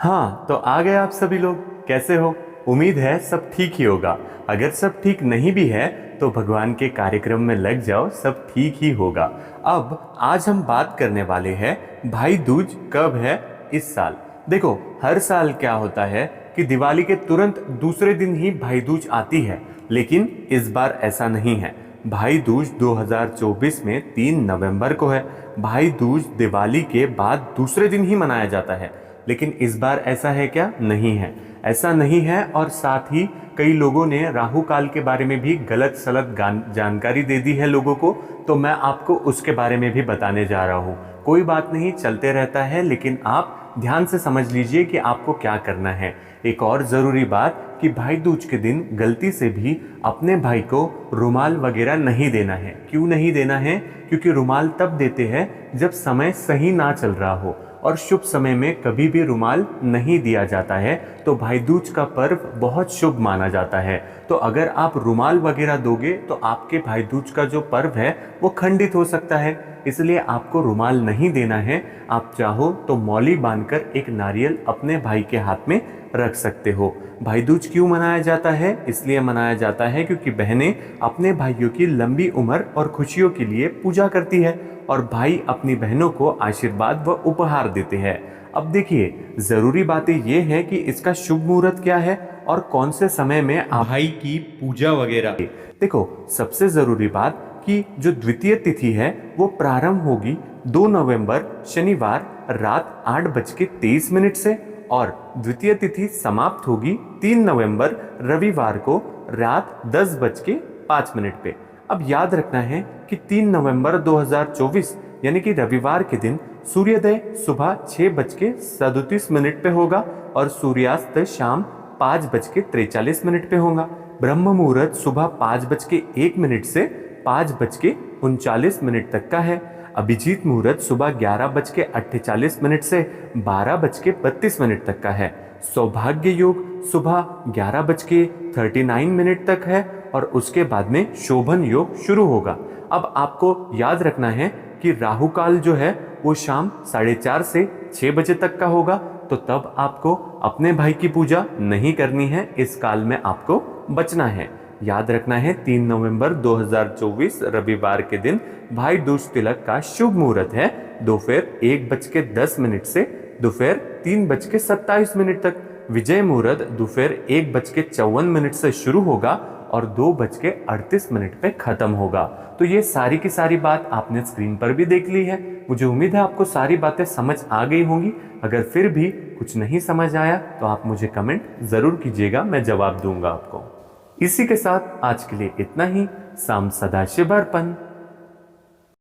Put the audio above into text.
हाँ, तो आ गए आप सभी लोग। कैसे हो? उम्मीद है सब ठीक ही होगा। अगर सब ठीक नहीं भी है तो भगवान के कार्यक्रम में लग जाओ, सब ठीक ही होगा। अब आज हम बात करने वाले हैं भाई दूज कब है इस साल। देखो, हर साल क्या होता है कि दिवाली के तुरंत दूसरे दिन ही भाई दूज आती है, लेकिन इस बार ऐसा नहीं है। भाई दूज 2024 में 3 नवंबर को है। भाई दूज दिवाली के बाद दूसरे दिन ही मनाया जाता है, लेकिन इस बार ऐसा है क्या? नहीं है, ऐसा नहीं है। और साथ ही कई लोगों ने राहु काल के बारे में भी गलत सलत जानकारी दे दी है लोगों को, तो मैं आपको उसके बारे में भी बताने जा रहा हूँ। कोई बात नहीं, चलते रहता है, लेकिन आप ध्यान से समझ लीजिए कि आपको क्या करना है। एक और ज़रूरी बात कि भाई दूज के दिन गलती से भी अपने भाई को रुमाल वगैरह नहीं देना है। क्यों नहीं देना है? क्योंकि रुमाल तब देते हैं जब समय सही ना चल रहा हो, और शुभ समय में कभी भी रुमाल नहीं दिया जाता है। तो भाई दूज का पर्व बहुत शुभ माना जाता है। तो अगर आप रुमाल वगैरह दोगे तो आपके भाई दूज का जो पर्व है वो खंडित हो सकता है। इसलिए आपको रुमाल नहीं देना है। आप चाहो तो मौली बांधकर एक नारियल अपने भाई के हाथ में रख सकते हो। भाई दूज क्यों मनाया जाता है? इसलिए मनाया जाता है क्योंकि बहनें अपने भाइयों की लंबी उम्र और खुशियों के लिए पूजा करती है, और भाई अपनी बहनों को आशीर्वाद व उपहार देते हैं। अब देखिए, जरूरी बातें ये है कि इसका शुभ मुहूर्त क्या है और कौन से समय में आप भाई की पूजा वगैरह। देखो, सबसे जरूरी बात कि जो द्वितीय तिथि है वो प्रारंभ होगी 2 नवंबर शनिवार रात 8:23 से, और द्वितीय तिथि समाप्त होगी 3 नवंबर रविवार को रात 10:05 पे। अब याद रखना है कि 3 नवंबर 2024 यानी कि रविवार के दिन सूर्योदय सुबह 6:37 पे होगा और सूर्यास्त शाम 5:43 पे होगा। ब्रह्म मुहूर्त सुबह 5:01 से 5:39 तक का है। अभिजीत मुहूर्त सुबह 11:48 से 12:32 तक का है। सौभाग्य योग सुबह 11:39 तक है, और उसके बाद में शोभन योग शुरू होगा। अब आपको याद रखना है कि राहु काल जो है वो शाम 4:30 से 6 बजे तक का होगा। तो तब आपको अपने भाई की पूजा नहीं करनी है, इस काल में आपको बचना है। याद रखना है 3 नवंबर 2024 रविवार के दिन भाई दूज तिलक का शुभ मुहूर्त है दोपहर 1:10 से दोपहर 3:27 तक। विजय मुहूर्त दोपहर 1:54 से शुरू होगा और 2:38 पे खत्म होगा। तो ये सारी की सारी बात आपने स्क्रीन पर भी देख ली है। मुझे उम्मीद है आपको सारी बातें समझ आ गई होंगी। अगर फिर भी कुछ नहीं समझ आया तो आप मुझे कमेंट जरूर कीजिएगा, मैं जवाब दूंगा आपको। इसी के साथ आज के लिए इतना ही। साम सदाशिव अर्पण।